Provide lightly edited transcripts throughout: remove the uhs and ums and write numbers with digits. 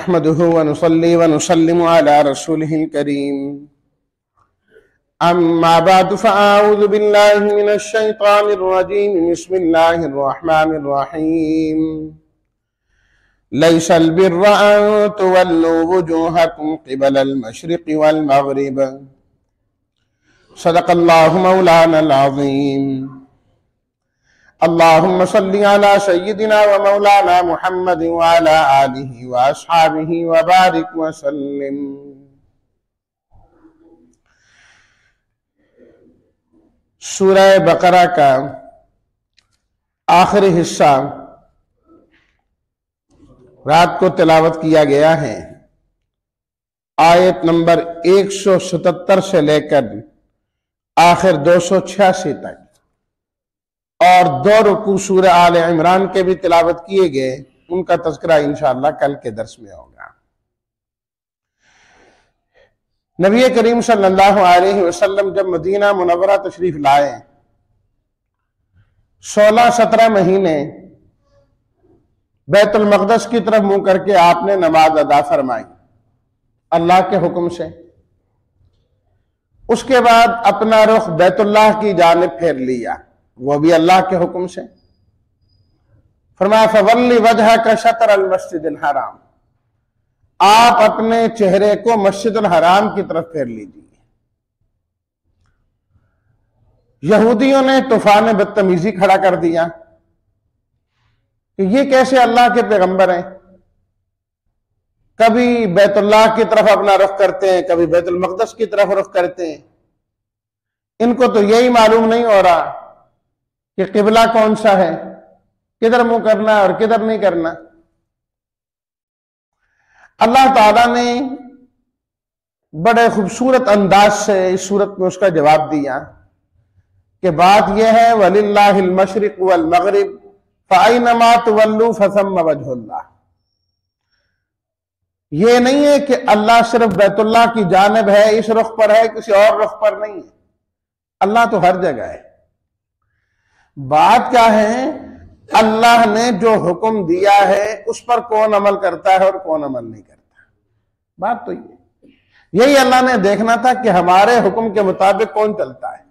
नहमदुहु व नुसल्ली व नुसल्लिमु अला रसूलिहिल करीम। अम्मा बअद फ़अऊज़ु बिल्लाहि मिनश शैतानिर रजीम। बिस्मिल्लाहिर रहमानिर रहीम। लैसल बिर्रा अन तुवल्लू वुजूहकुम क़िबलल मशरिक़ि वल मग़रिब। सदक़ल्लाहु मौलानल अज़ीम। अल्लाहुम्मा सल्लि अला सय्यिदिना व मौलाना मुहम्मद व अला आलिहि व अस्हाबिहि व बारिक व सल्लिम। सूरह बकरा का आखिरी हिस्सा रात को तिलावत किया गया है। आयत नंबर 177 से लेकर आखिर 286 तक, और 2 रुकू सूरह आले इमरान के भी तिलावत किए गए। उनका तज़किरा इंशाअल्लाह कल के दर्स में होगा। नबी करीम सल्लल्लाहु अलैहि वसल्लम जब मदीना मुनव्वरा तशरीफ लाए, 16-17 महीने बैतुल मक़दस की तरफ मुंह करके आपने नमाज अदा फरमाई अल्लाह के हुक्म से। उसके बाद अपना रुख बैतुल्लाह की जानिब फेर लिया, वो भी अल्लाह के हुक्म से। फरमाया फवल्ली वजहका शतर अल मस्जिदिल हराम, आप अपने चेहरे को मस्जिदुल हराम की तरफ फेर लीजिए। यहूदियों ने तूफान बदतमीजी खड़ा कर दिया कि ये कैसे अल्लाह के पैगंबर हैं, कभी बैतुल्लाह की तरफ अपना रुख करते हैं, कभी बैतुल मक़दस की तरफ रुख करते हैं। इनको तो यही मालूम नहीं हो रहा कि किबला कौन सा है, किधर मुंह करना और किधर नहीं करना। अल्लाह ताला ने बड़े खूबसूरत अंदाज से इस सूरत में उसका जवाब दिया कि बात यह है वलिल्लाहिल मशरिक़ वल मग़रिब फ़अयनमा तुवल्लू फ़सम्मा वजहुल्लाह। ये नहीं है कि अल्लाह सिर्फ बैतुल्लाह की जानिब है, इस रुख पर है, किसी और रुख पर नहीं है। अल्लाह तो हर जगह है। बात क्या है, अल्लाह ने जो हुक्म दिया है उस पर कौन अमल करता है और कौन अमल नहीं करता। बात तो यही अल्लाह ने देखना था कि हमारे हुक्म के मुताबिक कौन चलता है।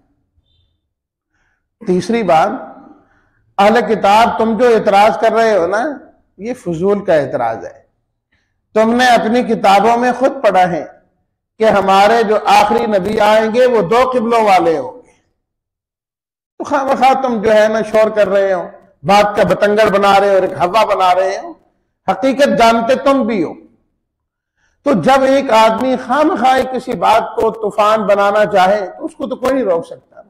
तीसरी बात, अहले किताब तुम जो एतराज कर रहे हो ना, ये फजूल का एतराज है। तुमने अपनी किताबों में खुद पढ़ा है कि हमारे जो आखिरी नबी आएंगे वो 2 किबलों वाले होंगे। तो खामखा तुम जो है ना शोर कर रहे हो, बात का बतंगड़ बना रहे हो और एक हवा बना रहे हो। हकीकत जानते तुम भी हो। तो जब एक आदमी खामखा किसी बात को तूफान बनाना चाहे तो उसको तो कोई नहीं रोक सकता।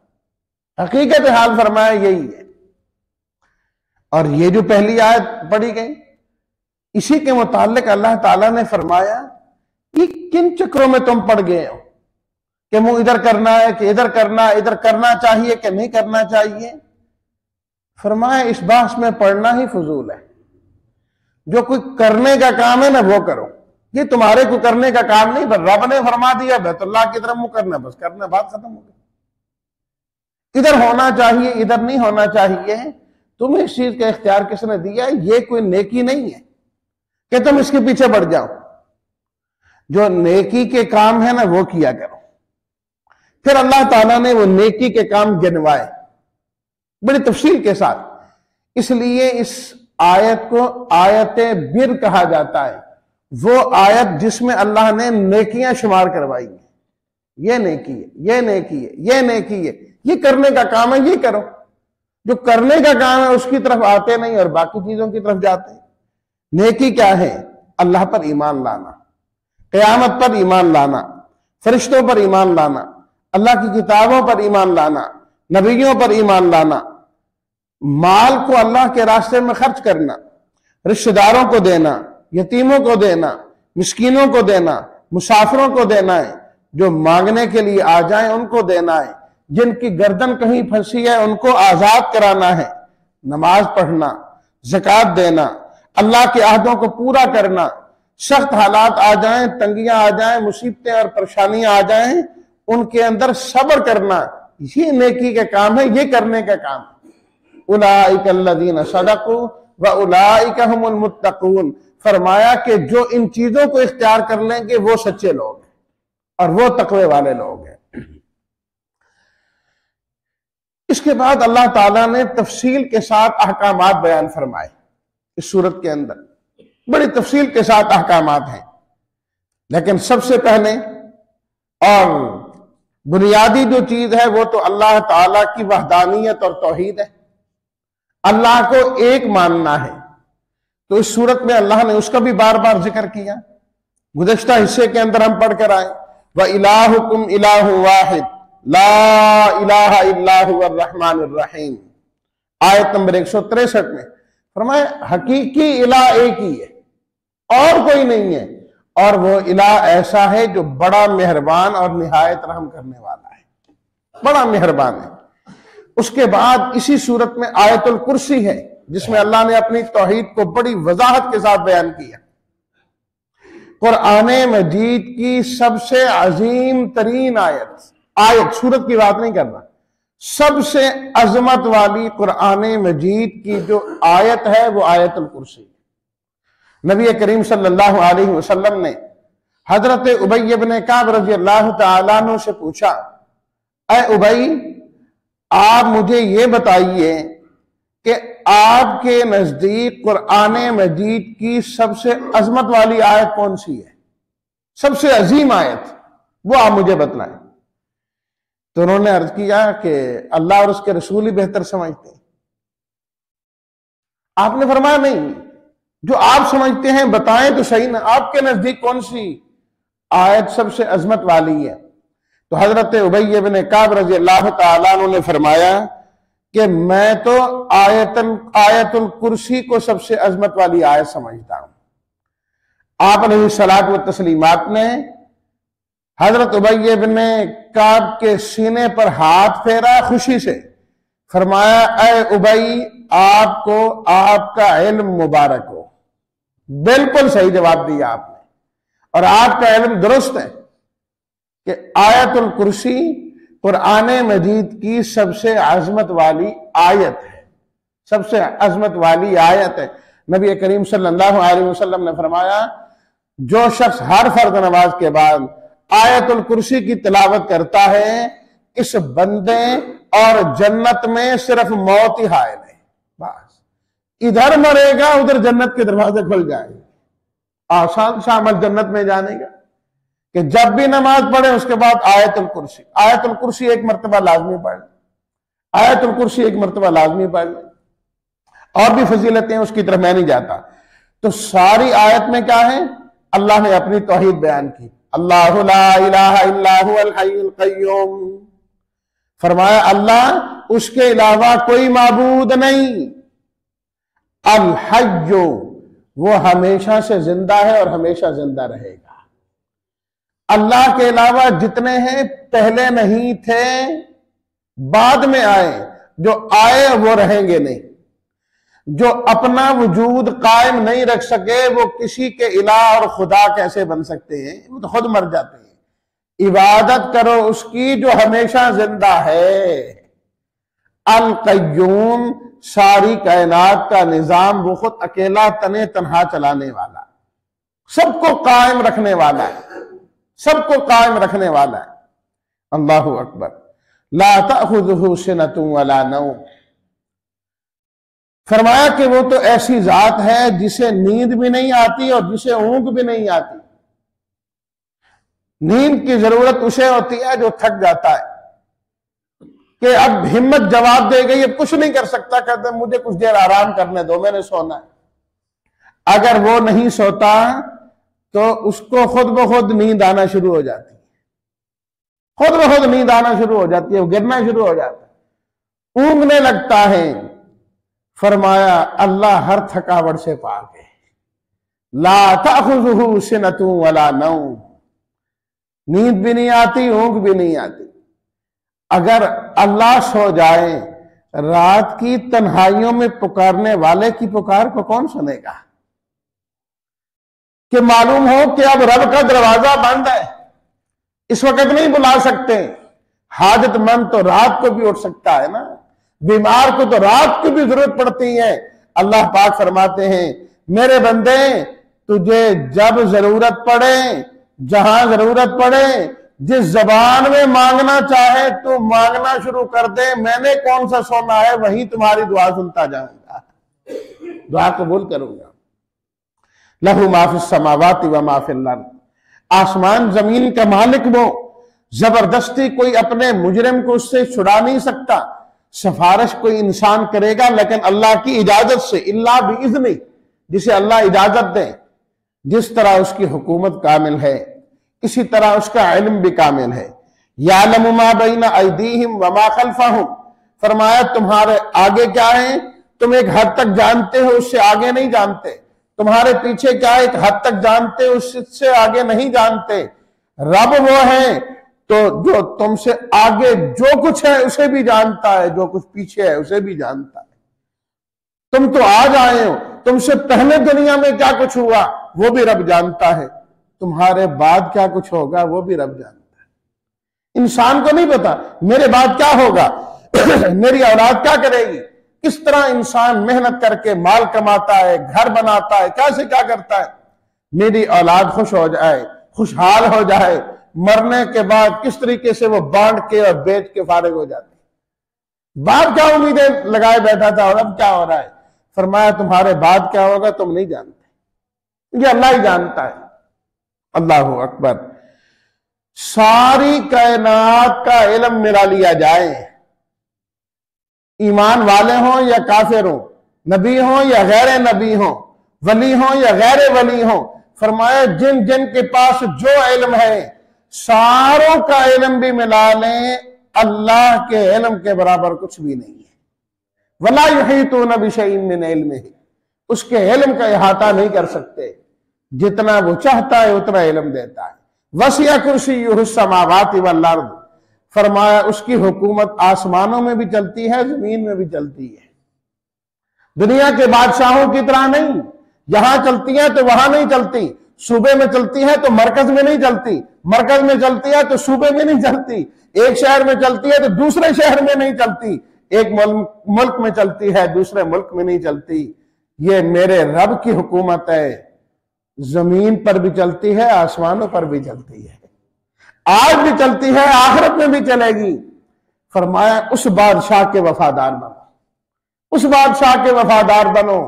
हकीकत हाल फरमाया यही है। और ये जो पहली आयत पढ़ी गई, इसी के मुतालिक अल्लाह ताला ने फरमाया कि किन चक्रों में तुम पड़ गए हो कि मुंह इधर करना है कि इधर करना, इधर करना चाहिए कि नहीं करना चाहिए। फरमाया इस बात में पढ़ना ही फजूल है। जो कोई करने का काम है ना वो करो, ये तुम्हारे को करने का काम नहीं। रब ने फरमा दिया बैतुल्लाह की तरफ मुंह करना, बस करना, बात खत्म हो गई। इधर होना चाहिए, इधर नहीं होना चाहिए। तुम्हें इस चीज का इख्तियार किसने दिया? ये कोई नेकी नहीं है कि तुम इसके पीछे बढ़ जाओ। जो नेकी के काम है ना वो किया करो। फिर अल्लाह ताला ने वो नेकी के काम गिनवाए बड़ी तफसील के साथ। इसलिए इस आयत को आयते बिर कहा जाता है। वो आयत जिसमें अल्लाह ने नेकियां शुमार करवाई है। ये नेकी है, ये नेकी है, ये नेकी है, ये करने का काम है, ये करो। जो करने का काम है उसकी तरफ आते नहीं और बाकी चीजों की तरफ जाते हैं। नेकी क्या है? अल्लाह पर ईमान लाना, क़यामत पर ईमान लाना, फरिश्तों पर ईमान लाना, अल्लाह की किताबों पर ईमान लाना, नबियों पर ईमान लाना, माल को अल्लाह के रास्ते में खर्च करना, रिश्तेदारों को देना, यतीमों को देना, मिस्कीनों को देना, मुसाफिरों को देना है, जो मांगने के लिए आ जाएं उनको देना है, जिनकी गर्दन कहीं फंसी है उनको आजाद कराना है, नमाज पढ़ना, ज़कात देना, अल्लाह के अहदों को पूरा करना। सख्त हालात आ जाएं, तंगियां आ जाएं, मुसीबतें और परेशानियां आ जाएं, उनके अंदर सब्र करना, ये नेकी का काम है, ये करने का काम है। उलाइका अल्लज़ीना सदक़ू व उलाइका हुमुल मुत्तक़ून फरमाया कि जो इन चीजों को इख्तियार कर लेंगे वो सच्चे लोग हैं और वो तकवे वाले लोग हैं। इसके बाद अल्लाह ताला ने तफसील के साथ अहकामात बयान फरमाए। इस सूरत के अंदर बड़ी तफसील के साथ अहकामात हैं, लेकिन सबसे पहले और बुनियादी जो चीज है वो तो अल्लाह ताला की वहदानियत और तौहीद है। अल्लाह को एक मानना है। तो इस सूरत में अल्लाह ने उसका भी बार बार जिक्र किया। गुज़श्ता हिस्से के अंदर हम पढ़ कर आए, व इलाहुकुम इलाहु वाहिद ला इलाहा इल्ला हुवर रहमानुर रहीम, आयत नंबर 163 में फरमाया हकीकी इलाह एक ही है और कोई नहीं है, और वो इलाह ऐसा है जो बड़ा मेहरबान और निहायत रहम करने वाला है, बड़ा मेहरबान है। उसके बाद इसी सूरत में आयतुल कुर्सी है जिसमें अल्लाह ने अपनी तौहीद को बड़ी वजाहत के साथ बयान किया। कुरान मजीद की सबसे अजीम तरीन आयत सूरत की बात नहीं कर रहा, सबसे अजमत वाली कुरान मजीद की जो आयत है वो आयतुल कुर्सी। नबी करीम सल्लल्लाहु अलैहि वसल्लम ने हजरत उबई इब्न काब रज़ी अल्लाह तआला अन्हु से पूछा, ऐ उबई, आप मुझे ये बताइए कि आपके नजदीक कुरान मजीद की सबसे अजमत वाली आयत कौन सी है, सबसे अजीम आयत, वो आप मुझे बतलाएं। तो उन्होंने अर्ज किया कि अल्लाह और उसके रसूल ही बेहतर समझते हैं। आपने फरमाया नहीं, जो आप समझते हैं बताएं तो सही ना, आपके नजदीक कौन सी आयत सबसे अजमत वाली है। तो हजरत उबई इब्न काब रज़ी अल्लाह तआला अन्हु ने फरमाया कि मैं तो आयतुल कुर्सी को सबसे अजमत वाली आयत समझता हूं। आप अलैहिस्सलात व तस्लीमात ने हजरत उबई इब्न काब के सीने पर हाथ फेरा खुशी से, फरमाया ऐ उबई, आपको आपका इल्म मुबारक हो। बिल्कुल सही जवाब दिया आपने, और आपका इल्म दुरुस्त है कि आयतुल कुर्सी कुरान मजीद की सबसे अजमत वाली आयत है, सबसे अजमत वाली आयत है। नबी करीम सल्लल्लाहु अलैहि वसल्लम ने फरमाया, जो शख्स हर फर्ज नमाज के बाद आयतुल कुर्सी की तिलावत करता है, इस बंदे और जन्नत में सिर्फ मौत ही हायल है। बस इधर मरेगा उधर जन्नत के दरवाजे खुल जाएंगे, आसान शामिल जन्नत में जाने का कि जब भी नमाज पढ़े उसके बाद आयतुल कुर्सी एक मरतबा लाजमी पढ़ ले, आयतुल कुर्सी एक मरतबा लाजमी पढ़ ले। और भी फजीलतें उसकी तरफ मैं नहीं जाता। तो सारी आयत में क्या है, अल्लाह ने अपनी तौहीद बयान की। अल्लाहु ला इलाहा इल्ला हुवल हय्युल क़य्यूम, फरमाया अल्लाह उसके अलावा कोई माबूद नहीं। अल हय्यु, वो हमेशा से जिंदा है और हमेशा जिंदा रहेगा। अल्लाह के अलावा जितने हैं पहले नहीं थे, बाद में आए, जो आए वो रहेंगे नहीं। जो अपना वजूद कायम नहीं रख सके वो किसी के इलाह और खुदा कैसे बन सकते हैं, वो तो खुद मर जाते हैं। इबादत करो उसकी जो हमेशा जिंदा है। अल कय्यूम, सारी कायनात का निजाम वो खुद अकेला तने तन्हा चलाने वाला, सबको कायम रखने वाला है, सबको कायम रखने वाला है। अल्लाहु अकबर। ला ताखुज़ुहु सिनतुन वला नौम, फरमाया कि वो तो ऐसी जात है जिसे नींद भी नहीं आती और जिसे ऊंघ भी नहीं आती। नींद की जरूरत उसे होती है जो थक जाता है कि अब हिम्मत जवाब दे गई, अब कुछ नहीं कर सकता, कहते मुझे कुछ देर आराम करने दो, मैंने सोना है। अगर वो नहीं सोता तो उसको खुद ब खुद नींद आना शुरू हो जाती है, खुद ब खुद नींद आना शुरू हो जाती है, वो गिरना शुरू हो जाता है, ऊँघने लगता है। फरमाया अल्लाह हर थकावट से पाक है। ला ताखुज़ुहु सिनतुन वला नौम, नींद भी नहीं आती, ऊँघ भी नहीं आती। अगर अल्लाह सो जाए, रात की तन्हाइयों में पुकारने वाले की पुकार को कौन सुनेगा? कि मालूम हो कि अब रब का दरवाजा बंद है, इस वक्त नहीं बुला सकते। हाजतमंद तो रात को भी उठ सकता है ना, बीमार को तो रात को भी जरूरत पड़ती है। अल्लाह पाक फरमाते हैं, मेरे बंदे तुझे जब जरूरत पड़े, जहां जरूरत पड़े, जिस जबान में मांगना चाहे तू मांगना शुरू कर दे, मैंने कौन सा सोना है, वही तुम्हारी दुआ सुनता जाऊंगा, दुआ कबूल करूंगा। लहू माफिस समावाति व माफिल अर्द, आसमान जमीन का मालिक वो, जबरदस्ती कोई अपने मुजरिम को उससे छुड़ा नहीं सकता। सिफारिश कोई इंसान करेगा लेकिन अल्लाह की इजाजत से, इल्ला बिइज़्नि, जिसे अल्लाह इजाजत दे। जिस तरह उसकी हुकूमत कामिल है, इसी तरह उसका इल्म भी कामिल है। यालमु मा बैना अयदीहिम व मा खल्फहुम, फरमाया तुम्हारे आगे क्या है तुम एक हद तक जानते हो, उससे आगे नहीं जानते। तुम्हारे पीछे क्या है एक हद तक जानते हो, उससे आगे नहीं जानते। रब वो है तो जो तुमसे आगे जो कुछ है उसे भी जानता है, जो कुछ पीछे है उसे भी जानता है। तुम तो आज आए हो, तुमसे पहले दुनिया में क्या कुछ हुआ वो भी रब जानता है, तुम्हारे बाद क्या कुछ होगा वो भी रब जानता है। इंसान को नहीं पता मेरे बाद क्या होगा, मेरी औलाद क्या करेगी, किस तरह इंसान मेहनत करके माल कमाता है, घर बनाता है, कैसे क्या करता है। मेरी औलाद खुश हो जाए, खुशहाल हो जाए, मरने के बाद किस तरीके से वो बांट के और बेच के फारिग हो जाते। बाद क्या उम्मीदें लगाए बैठा था और अब क्या हो रहा है। फरमाया तुम्हारे बाद क्या होगा तुम नहीं जानते, ये अल्लाह ही जानता है। अल्लाहु अकबर। सारी कायनात का इल्म मिला लिया जाए, ईमान वाले हों या काफिर हों, नबी हों या गैर नबी हों, वली हों या गैर वली हों, फरमाया जिन जिन के पास जो इल्म है सारों का इल्म भी मिला लें, अल्लाह के इल्म के बराबर कुछ भी नहीं है। वला युहीतूना बिशैइन मिन इल्मिही, उसके इल्म का इहाता नहीं कर सकते, जितना वो चाहता है उतना इल्म देता है। वसिया कुर्सियुहुस समावाति वल अर्द, फरमाया उसकी हुकूमत आसमानों में भी चलती है, जमीन में भी चलती है। दुनिया के बादशाहों की तरह नहीं, यहां चलती है तो वहां नहीं चलती, सूबे में चलती है तो मरकज में नहीं चलती, मरकज में चलती है तो सूबे में नहीं चलती, एक शहर में चलती है तो दूसरे शहर में नहीं चलती, एक मुल्क में चलती है दूसरे मुल्क में नहीं चलती। ये मेरे रब की हुकूमत है, जमीन पर भी चलती है, आसमानों पर भी चलती है, आज भी चलती है, आखिरत में भी चलेगी। फरमाया उस बादशाह के वफादार बनो, उस बादशाह के वफादार बनो,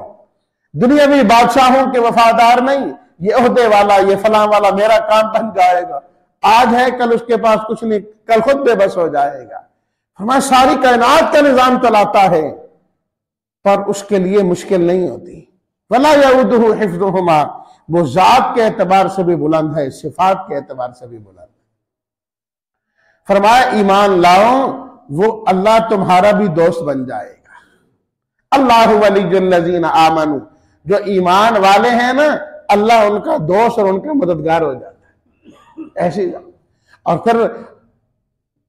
दुनियावी बादशाहों के वफादार नहीं। ये ओहदे वाला, ये फलां वाला मेरा काम बन जाएगा, आज है कल उसके पास कुछ नहीं, कल खुद बेबस हो जाएगा। फरमाया सारी कायनात का निजाम चलाता है पर उसके लिए मुश्किल नहीं होती। वला यऊदुहु हिफ्ज़ुहुमा, वो जात के एतबार से भी बुलंद है, सिफात के एतबार से भी बुलंद है। फरमाया ईमान लाओ, वो अल्लाह तुम्हारा भी दोस्त बन जाएगा। अल्लाहु वलियुल्लज़ीना आमनू, जो ईमान वाले हैं ना, अल्लाह उनका दोस्त और उनका मददगार हो जाता है। ऐसी और फिर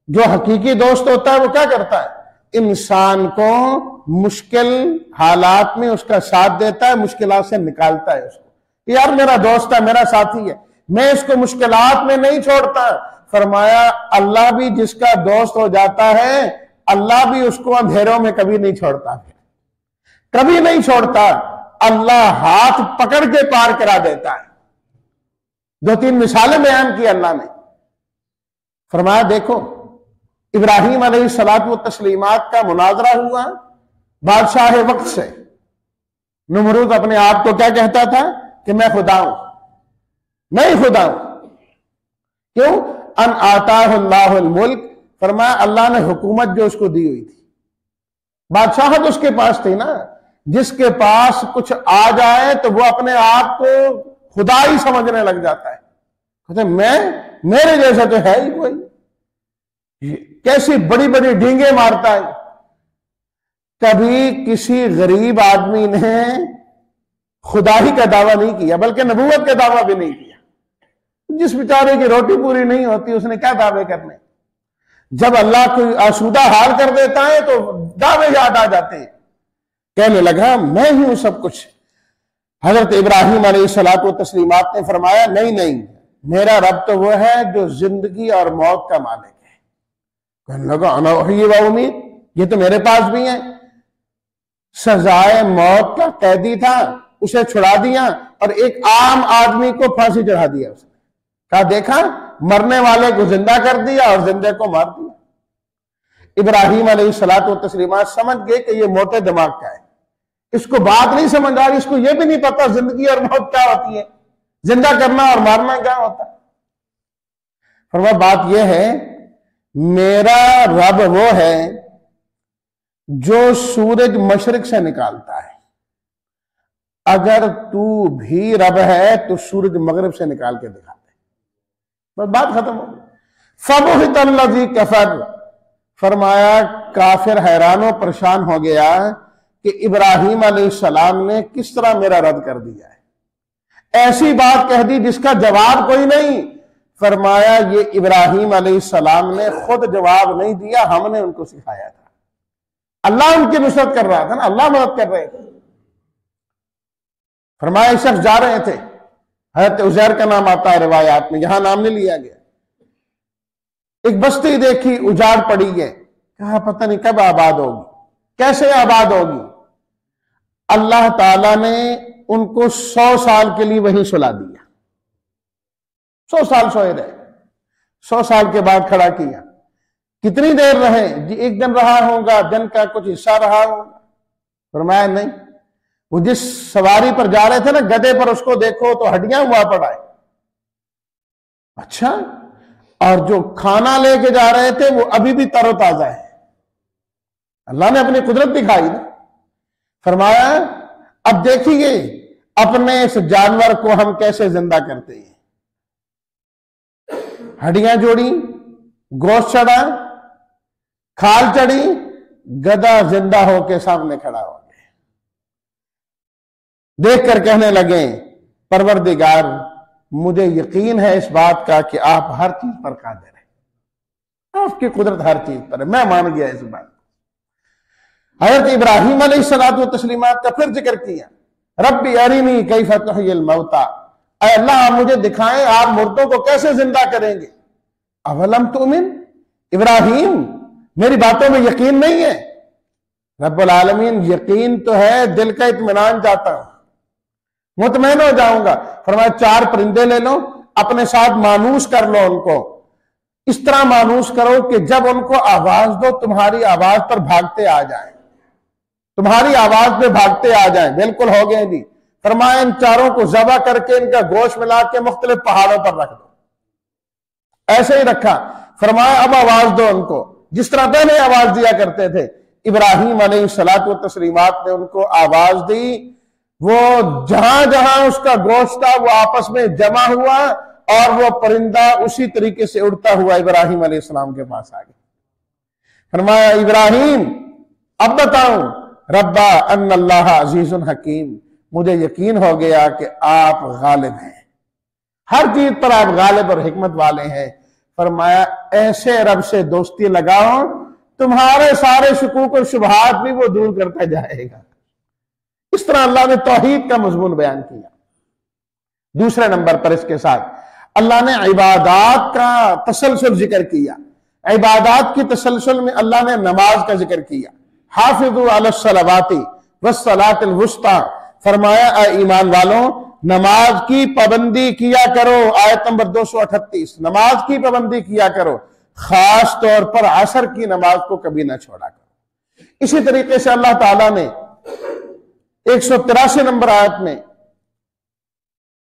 जो हकीकी दोस्त होता है वो क्या करता है, इंसान को मुश्किल हालात में उसका साथ देता है, मुश्किलात से निकालता है उसको। यार मेरा दोस्त है, मेरा साथी है, मैं इसको मुश्किलात में नहीं छोड़ता। फरमाया अल्लाह भी जिसका दोस्त हो जाता है, अल्लाह भी उसको अंधेरों में कभी नहीं छोड़ता, कभी नहीं छोड़ता। अल्लाह हाथ पकड़ के पार करा देता है। दो तीन मिसालें बयान की अल्लाह ने। फरमाया देखो इब्राहिम अलैहिस्सलातु व तस्लीमात का मुनाजरा हुआ बादशाह वक्त से। नमरूद अपने आप को क्या कहता था कि मैं खुदा हूं, मैं ही खुदा हूं। क्यों? अन आताहुल्लाहुल मुल्क, फरमाया अल्लाह ने हुकूमत जो उसको दी हुई थी, बादशाहत उसके पास थी ना। जिसके पास कुछ आ जाए तो वो अपने आप को खुदा ही समझने लग जाता है, कहते मेरे जैसा तो है ही कोई, कैसी बड़ी बड़ी डींगे मारता है। कभी किसी गरीब आदमी ने खुदाई का दावा नहीं किया, बल्कि नबूवत का दावा भी नहीं किया। जिस बेचारे की रोटी पूरी नहीं होती उसने क्या दावे करने। जब अल्लाह को आसूदा हाल कर देता है तो दावे याद आ जाते हैं। कहने लगा मैं ही हूं सब कुछ। हजरत इब्राहिम अलैहिस्सलातु व तस्लीमात ने फरमाया नहीं नहीं, मेरा रब तो वो है जो जिंदगी और मौत का मालिक है। कहने लगा अना उहयी व उमीत, ये तो मेरे पास भी है। सजाए मौत का कैदी था, उसे छुड़ा दिया और एक आम आदमी को फांसी चढ़ा दिया। उसने कहा देखा, मरने वाले को जिंदा कर दिया और जिंदे को मार दिया। इब्राहिम अलैहिस्सलातु व तस्लीमात समझ गए कि ये मोटे दिमाग का है, इसको बात नहीं समझ आ रही, इसको ये भी नहीं पता जिंदगी और मौत क्या होती है, जिंदा करना और मारना क्या होता है। फरमाया बात यह है, मेरा रब वो है जो सूरज मशरिक से निकालता है, अगर तू भी रब है तो सूरज मगरिब से निकाल के दिखा दे, बस बात खत्म हो गई। फबुहितल्लज़ी कफर, फरमाया काफिर हैरानो परेशान हो गया कि इब्राहिम अलैहिस्सलाम ने किस तरह मेरा रद्द कर दिया है, ऐसी बात कह दी जिसका जवाब कोई नहीं। फरमाया ये इब्राहिम अलैहिस्सलाम ने खुद जवाब नहीं दिया, हमने उनको सिखाया था। अल्लाह उनकी नुसरत कर रहा था ना, अल्लाह मदद कर रहे थे। फरमाया इस शख्स जा रहे थे, हज़रत उज़ैर का नाम आता है रिवायात में, यहां नाम नहीं लिया गया। एक बस्ती देखी, उजाड़ पड़ी है, कहा पता नहीं कब आबाद होगी, कैसे आबाद होगी। अल्लाह ताला ने उनको 100 साल के लिए वहीं सुला दिया, 100 साल सोए रहे, 100 साल के बाद खड़ा किया। कितनी देर रहे जी? एक दिन रहा होगा, दिन का कुछ हिस्सा रहा होगा। फरमाया नहीं, वो जिस सवारी पर जा रहे थे ना, गधे पर, उसको देखो तो हड्डियां हुआ पड़ा है। अच्छा, और जो खाना लेके जा रहे थे वो अभी भी तरोताजा है। अल्लाह ने अपनी कुदरत दिखाई ना। फरमाया अब देखिए अपने इस जानवर को हम कैसे जिंदा करते हैं। हड्डियां जोड़ी, गोश्त चढ़ा, खाल चढ़ी, गधा जिंदा होके सामने खड़ा हो गया। देखकर कहने लगे परवरदिगार, मुझे यकीन है इस बात का कि आप हर चीज पर कादिर हैं, आपकी कुदरत हर चीज पर है, मैं मान गया इस बात। हज़रत इब्राहिम अलैहिस्सलातु व तस्लीमात का फिर जिक्र किया, रब्बी अरिनी कैफ़ तुह्यिल मौता, ऐ अल्लाह आप मुझे दिखाएं आप मुर्दों को कैसे जिंदा करेंगे। अवलम तुमिन, इब्राहिम मेरी बातों में यकीन नहीं है। रब्बुल आलमीन यकीन तो है, दिल का इत्मीनान चाहता हूं, मुतमईन हो जाऊंगा। फरमाया 4 परिंदे ले लो, अपने साथ मानूस कर लो उनको, इस तरह मानूस करो कि जब उनको आवाज दो तुम्हारी आवाज पर भागते आ जाएं, तुम्हारी आवाज पे भागते आ जाएं। बिल्कुल हो गए जी। फरमाया इन 4 को ज़बह करके इनका गोश्त मिला के मुख्तलिफ पहाड़ों पर रख दो। ऐसे ही रखा। फरमाया अब आवाज दो उनको, जिस तरह पहले आवाज दिया करते थे। इब्राहिम अलैहिस्सलातु व तस्लीमात ने उनको आवाज दी, वो जहां जहां उसका गोश्त था वो आपस में जमा हुआ और वो परिंदा उसी तरीके से उड़ता हुआ इब्राहिम अलैहिस्सलाम के पास आ गया। फरमाया इब्राहिम अब बताऊं, रब्बा अन्नल्लाह अजीजुन हकीम, मुझे यकीन हो गया कि आप गालिब हैं, हर चीज पर आप गालिब और हिकमत वाले हैं। फरमाया ऐसे रब से दोस्ती लगाओ तुम्हारे सारे शुकूक और शुबहात भी वो दूर करता जाएगा। इस तरह अल्लाह ने तौहीद का मजमून बयान किया। दूसरे नंबर पर इसके साथ अल्लाह ने इबादात का तसलसल जिक्र किया। इबादात की तसलसल में अल्लाह ने नमाज का जिक्र किया। हाफिज़ू अलस्सलावाति वस्सलातिल वुस्ता, फरमाया ईमान वालों नमाज की पाबंदी किया करो। आयत नंबर 238, नमाज की पाबंदी किया करो, खास तौर पर असर की नमाज को कभी ना छोड़ा करो। इसी तरीके से अल्लाह ताला ने 183 नंबर आयत में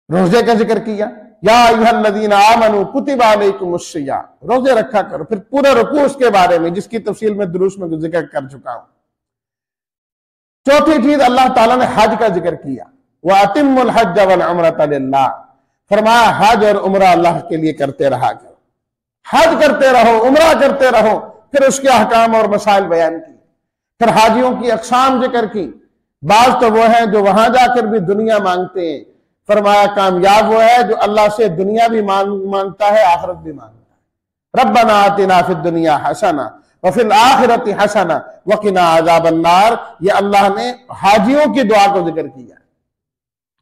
रोजे का जिक्र किया। या अय्युहल्लज़ीना आमनू कुतिबा अलैकुमुस सियाम, रोजे रखा करो। फिर पूरा रुकू उसके बारे में जिसकी तफसील में दुरूस में जिक्र कर चुका हूं। चौथी चीज अल्लाह ताला ने हज का जिक्र किया। वअतिम्मुल हज्ज वल उम्रता लिल्लाह, फरमाया हज और उम्रा अल्लाह के लिए करते रहा करो। हज करते रहो, उम्रा करते रहो। फिर उसके अहकाम और मसाइल बयान किए। फिर हाजियों की अकसाम जिक्र की। बाज तो वो है जो वहां जाकर भी दुनिया मांगते हैं, फरमाया कामयाब वो है जो अल्लाह से दुनिया भी मांगता है, आखिरत भी मांगता है। रब्बना आतिना फिद दुनिया हसना व फिल आखिरति हसना व क़िना अज़ाबन्नार, ये अल्लाह ने हाजियों की दुआ को जिक्र किया।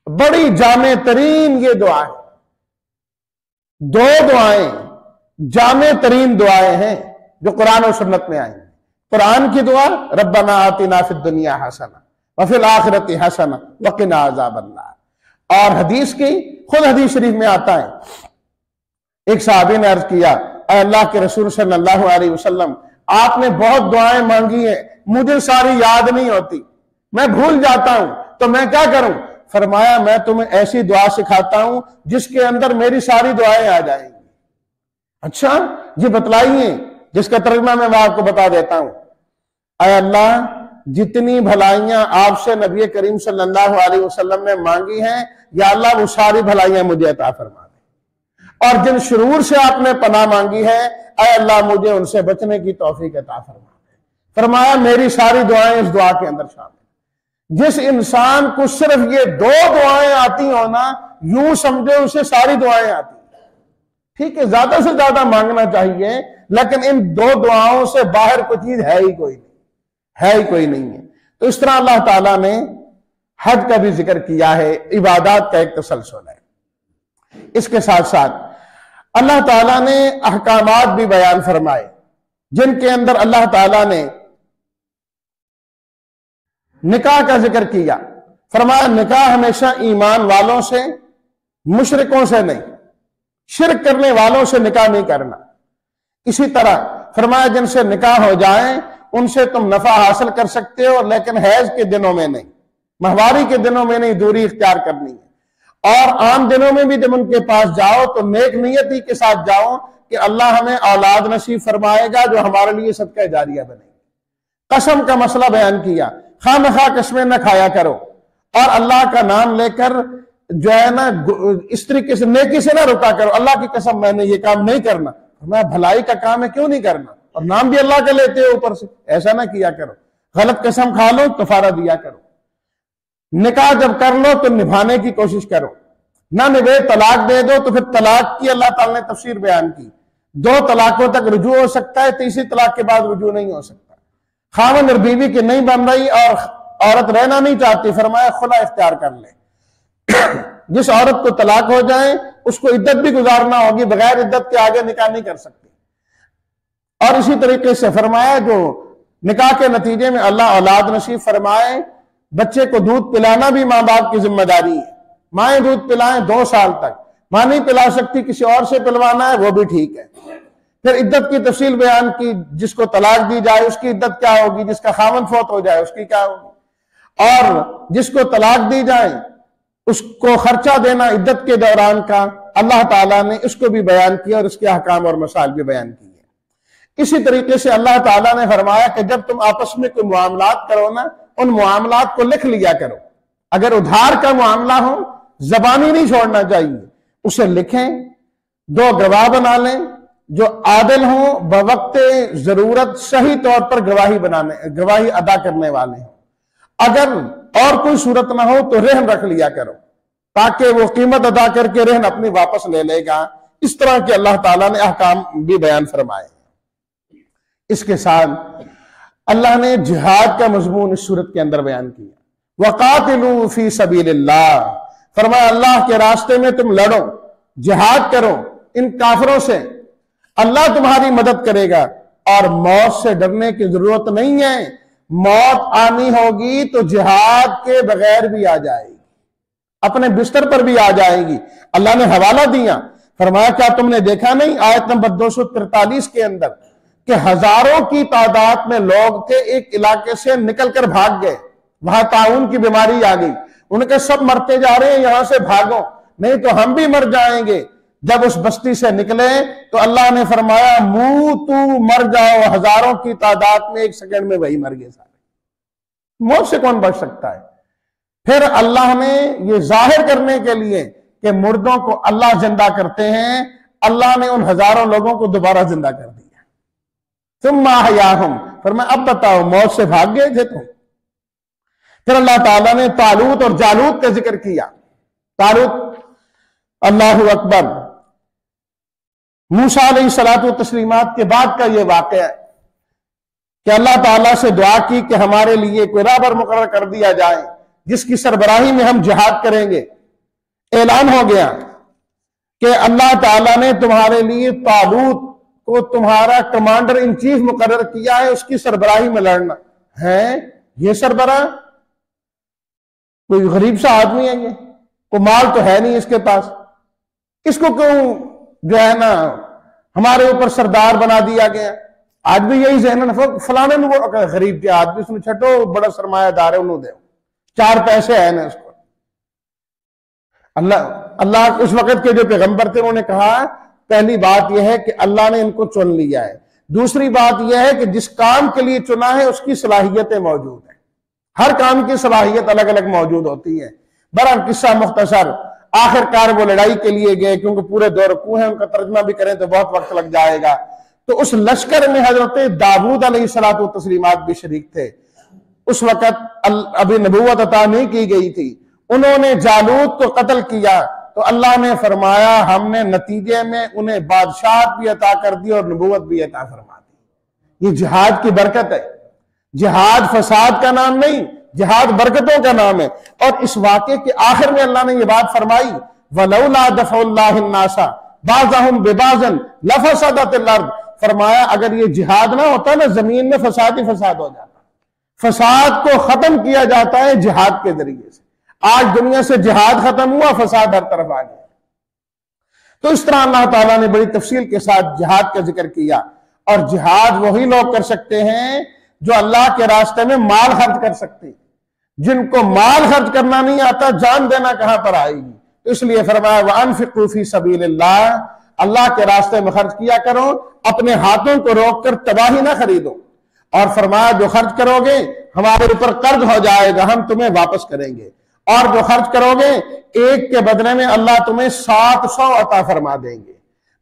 बड़ी जामे तरीन ये दुआ है। 2 दुआएं जामे तरीन दुआएं हैं जो कुरान और सुन्नत में आई। कुरान की दुआ रब्बना आतिना फिद दुनिया हसना, वफिल आखिरति हसना वक़िना अज़ाबन्नार। और हदीस की खुद हदीस शरीफ में आता है, एक सहाबी ने अर्ज किया, अल्लाह के रसूल सल्लल्लाहु अलैहि वसल्लम, आपने बहुत दुआएं मांगी हैं, मुझे सारी याद नहीं होती, मैं भूल जाता हूं, तो मैं क्या करूं? फरमाया, मैं तुम्हें ऐसी दुआ सिखाता हूं जिसके अंदर मेरी सारी दुआएं आ जाएंगी। अच्छा, ये बतलाइए, जिसका तर्जुमा मैं आपको बता देता हूं। अय अल्लाह, जितनी भलाइयां आपसे नबी करीम सल्लल्लाहु अलैहि वसल्लम ने मांगी हैं, या अल्लाह वो सारी भलाइयां मुझे अता फरमा दे। और जिन शुरूर से आपने पनाह मांगी है, अय अल्लाह मुझे उनसे बचने की तौफीक अता फरमा दे। फरमाया, मेरी सारी दुआएं इस दुआ के अंदर शामिल। जिस इंसान को सिर्फ ये दो दुआएं आती हो ना, यूं समझे उसे सारी दुआएं आती। ठीक है, ज्यादा से ज्यादा मांगना चाहिए, लेकिन इन दो दुआओं से बाहर कोई चीज है ही कोई नहीं, है ही कोई नहीं है। तो इस तरह अल्लाह ताला ने हज का भी जिक्र किया है, इबादत का एक तसलसल है। इसके साथ साथ अल्लाह ताला ने अहकामात भी बयान फरमाए, जिनके अंदर अल्लाह ताला ने निकाह का जिक्र किया। फरमाया, निकाह हमेशा ईमान वालों से, मुशरिकों से नहीं, शिरक करने वालों से निकाह नहीं करना। इसी तरह फरमाया, जिनसे निकाह हो जाए उनसे तुम नफा हासिल कर सकते हो, लेकिन हैज के दिनों में नहीं, माहवारी के दिनों में नहीं, दूरी इख्तियार करनी है। और आम दिनों में भी जब उनके पास जाओ तो नेक नियति के साथ जाओ कि अल्लाह हमें औलाद नसीब फरमाएगा जो हमारे लिए सदका जारिया बनेगी। कसम का मसला बयान किया, खामखा कसमें न खाया करो, और अल्लाह का नाम लेकर जो है ना इस तरीके से नेकी से ना रुका करो, अल्लाह की कसम मैंने ये काम नहीं करना, मैं भलाई का काम है क्यों नहीं करना, और नाम भी अल्लाह का लेते हो ऊपर से, ऐसा ना किया करो। गलत कसम खा लो, कफारा दिया करो। निकाह जब कर लो तो निभाने की कोशिश करो, ना निभे तलाक दे दो तो फिर तलाक की अल्लाह ताला ने तफसीर बयान की। 2 तलाकों तक रुजू हो सकता है, तीसरी तलाक के बाद रुजू नहीं हो सकता। खामन और बीवी की नहीं बन रही और औरत रहना नहीं चाहती, फरमाया खुला इख्तियार कर ले। जिस औरत को तलाक हो जाए उसको इद्दत भी गुजारना होगी, बगैर इद्दत के आगे निकाह नहीं कर सकती। और इसी तरीके से फरमाया, जो निकाह के नतीजे में अल्लाह औलाद नसीब फरमाए, बच्चे को दूध पिलाना भी माँ बाप की जिम्मेदारी है। माएँ दूध पिलाएं 2 साल तक, माँ नहीं पिला सकती, किसी और से पिलवाना है वो भी ठीक है। फिर इद्दत की तफसील बयान की, जिसको तलाक दी जाए उसकी इद्दत क्या होगी, जिसका खामन फौत हो जाए उसकी क्या होगी, और जिसको तलाक दी जाए उसको खर्चा देना इद्दत के दौरान का अल्लाह ताला ने इसको भी बयान किया और इसके अहकाम और मसाइल भी बयान किए। इसी तरीके से अल्लाह ताला ने फरमाया कि जब तुम आपस में कोई मामलात करो ना, उन मामलात को लिख लिया करो। अगर उधार का मामला हो, जबानी नहीं छोड़ना चाहिए, उसे लिखें, 2 गवाह बना लें जो आदिल हों, बवक्त जरूरत सही तौर पर गवाही अदा करने वाले हों। अगर और कोई सूरत ना हो तो रहन रख लिया करो, ताकि वो कीमत अदा करके रहन अपनी वापस ले लेगा। इस तरह के अल्लाह ताला ने अहकाम भी बयान फरमाए। इसके साथ अल्लाह ने जिहाद का मजमून इस सूरत के अंदर बयान किया। वक़ातिलू फी सबीलिल्लाह, फरमाया अल्लाह के रास्ते में तुम लड़ो, जिहाद करो इन काफिरों से, अल्लाह तुम्हारी मदद करेगा। और मौत से डरने की जरूरत नहीं है, मौत आनी होगी तो जिहाद के बगैर भी आ जाएगी, अपने बिस्तर पर भी आ जाएगी। अल्लाह ने हवाला दिया, फरमाया क्या तुमने देखा नहीं आयत नंबर 243 के अंदर कि हजारों की तादाद में लोग थे, एक इलाके से निकलकर भाग गए, वहां ताउन की बीमारी आ गई, उनके सब मरते जा रहे हैं, यहां से भागो नहीं तो हम भी मर जाएंगे। जब उस बस्ती से निकले तो अल्लाह ने फरमाया मुंह तू मर जाओ, हजारों की तादाद में 1 सेकंड में वही मर गए सारे। मौत से कौन बच सकता है? फिर अल्लाह ने यह जाहिर करने के लिए कि मुर्दों को अल्लाह जिंदा करते हैं, अल्लाह ने उन हजारों लोगों को दोबारा जिंदा कर दिया। तुम माहयाहुम, फरमाया अब बताओ मौत से भाग गए थे तुम? फिर अल्लाह ताला ने तालूत और जालूत का जिक्र किया। तालूत, अल्लाहु अकबर, मूसा अलैहिस्सलातु तस्लीमात के बाद का यह वाकया है कि अल्लाह ताला से दुआ की कि हमारे लिए कोई राहबर मुकर्रर कर दिया जाए जिसकी सरबराही में हम जिहाद करेंगे। ऐलान हो गया कि अल्लाह ताला ने तुम्हारे लिए तालूत को तुम्हारा कमांडर इन चीफ मुकर्रर किया है, उसकी सरबराही में लड़ना है। ये सरबराह कोई गरीब सा आदमी है, ये कोई माल तो है नहीं इसके पास, इसको क्यों जो है ना हमारे ऊपर सरदार बना दिया गया। आज भी यही जहन है, फलाने वो गरीब के आदमी सुन छठो बड़ा सरमायादार है, उन्होंने दे 4 पैसे है ना उसको। अल्लाह उस वक्त के जो पैगंबर थे उन्होंने कहा पहली बात यह है कि अल्लाह ने इनको चुन लिया है, दूसरी बात यह है कि जिस काम के लिए चुना है उसकी सलाहियतें मौजूद है। हर काम की सलाहियत अलग अलग मौजूद होती है। बहरहाल किस्सा मुख्तसर, आखिरकार वो लड़ाई के लिए गए, क्योंकि पूरे 2 रुकू हैं, उनका तर्जमा भी करें तो बहुत वक्त लग जाएगा। तो उस लश्कर में हजरत दाऊद अलैहिस्सलातु तस्लीमात भी शरीक थे। उस वक्त अभी नबूवत अता नहीं की गई थी, उन्होंने जालूत को कत्ल किया, तो अल्लाह ने फरमाया हमने नतीजे में उन्हें बादशाह भी अता कर दी और नबूवत भी अता फरमा दी। ये जिहाद की बरकत है। जिहाद फसाद का नाम नहीं, जिहाद बरकतों का नाम है। और इस वाक़े के आखिर में अल्लाह ने यह बात फरमाई, वलौला दफ़उल्लाहि अन्नासा बाज़हुम बिबाज़न लफ़सदतिल अर्द। फरमाया अगर ये जिहाद ना होता ना, जमीन में फसाद ही फसाद हो जाता। फसाद को खत्म किया जाता है जिहाद के जरिए से। आज दुनिया से जिहाद खत्म हुआ, फसाद हर तरफ आ गया। तो इस तरह अल्लाह ताला ने बड़ी तफसील के साथ जिहाद का जिक्र किया। और जिहाद वही लोग कर सकते हैं जो अल्लाह के रास्ते में माल खर्च कर सकते हैं। जिनको माल खर्च करना नहीं आता, जान देना कहां पर आएगी। तो इसलिए फरमाया वअनफिकू फी सबीलिल्लाह, अल्लाह के रास्ते में खर्च किया करो, अपने हाथों को रोककर तबाही ना खरीदो। और फरमाया जो खर्च करोगे हमारे ऊपर कर्ज हो जाएगा, हम तुम्हें वापस करेंगे। और जो खर्च करोगे एक के बदले में अल्लाह तुम्हें 700 अता फरमा देंगे,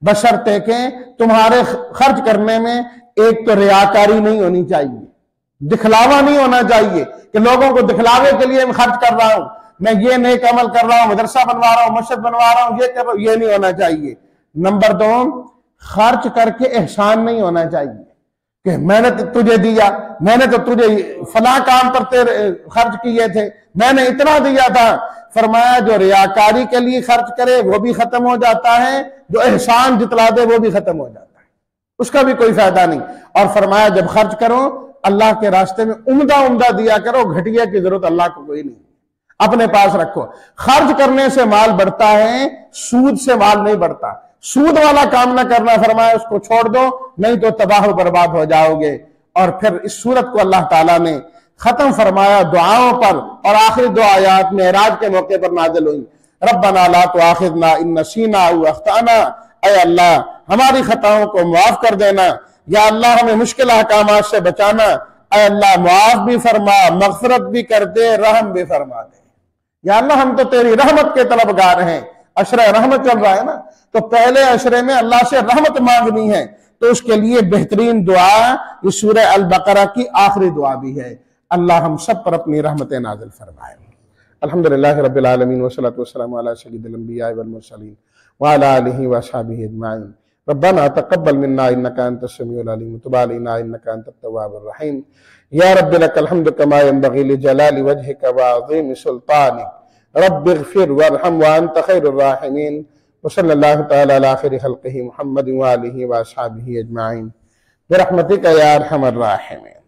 बशर्ते के तुम्हारे खर्च करने में एक तो रियाकारी नहीं होनी चाहिए, दिखलावा नहीं होना चाहिए कि लोगों को दिखलावे के लिए मैं खर्च कर रहा हूं, मैं ये नेक अमल कर रहा हूं, मदरसा बनवा रहा हूं, मस्जिद बनवा रहा हूं, ये कर रहा हूं, ये नहीं होना चाहिए। नंबर 2, खर्च करके एहसान नहीं होना चाहिए कि मैंने तो तुझे दिया, मैंने तो तुझे फला काम पर तेरे खर्च किए थे, मैंने इतना दिया था। फरमाया जो रियाकारी के लिए खर्च करे वो भी खत्म हो जाता है, जो एहसान जितला दे वो भी खत्म हो जाता है, उसका भी कोई फायदा नहीं। और फरमाया जब खर्च करो अल्लाह के रास्ते में उम्दा उम्दा दिया करो, घटिया की जरूरत अल्लाह को कोई नहीं, अपने पास रखो। खर्च करने से माल बढ़ता है, सूद से माल नहीं बढ़ता। सूद वाला काम ना करना, फरमाया उसको छोड़ दो, नहीं तो तबाह बर्बाद हो जाओगे। और फिर इस सूरत को अल्लाह ताला ने खत्म फरमाया दुआओं पर, और आखिरी 2 आयात मेराज के मौके पर नाजिल हुई। रब्बना ला तुआखिज़ना इन नसीना औ अख्ताना, ऐ अल्लाह हमारी खताओं को माफ कर देना, या अल्लाह हमें मुश्किल अहकामात से बचाना, ऐ अल्लाह माफ भी फरमा, मगफरत भी कर दे, रहम भी फरमा दे। या अल्लाह हम तो तेरी रहमत के तलबगार हैं। अशरा रहमत चल रहा है ना, तो पहले अशरे में अल्लाह से रहमत मांगनी है, तो उसके लिए बेहतरीन दुआ ये सूरह अल बकरा की आखिरी दुआ भी है। अल्लाह हम सब पर अपनी रहमत नाजिल फरमाए। अल्हम्दुलिल्लाह रब्बिल आलमीन वस्सलातु वस्सलामु अला सय्यिदिल अंबिया वल मुरसलीन व अला आलिहि व अस्हाबिहि अजमाइन। रब्बना तक़ब्बल मिन्ना इन्नका अंतस समीउल अलीम वतुब अलैना इन्नका अंतत तव्वाबुर रहीम। या रब्बी लकल हम्दु कमा यंबग़ी लिजलालि वजहिका व अज़ीमि सुल्तानिक। रब्बिग़फिर वरहम व अंत खैरुर राहिमीन। व सल्लल्लाहु तआला अला खैरि खल्क़िहि मुहम्मद व आलिहि व अस्हाबिहि अजमाइन बिरहमतिका या अरहमर राहिमीन।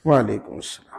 वालेकुम अस्सलाम।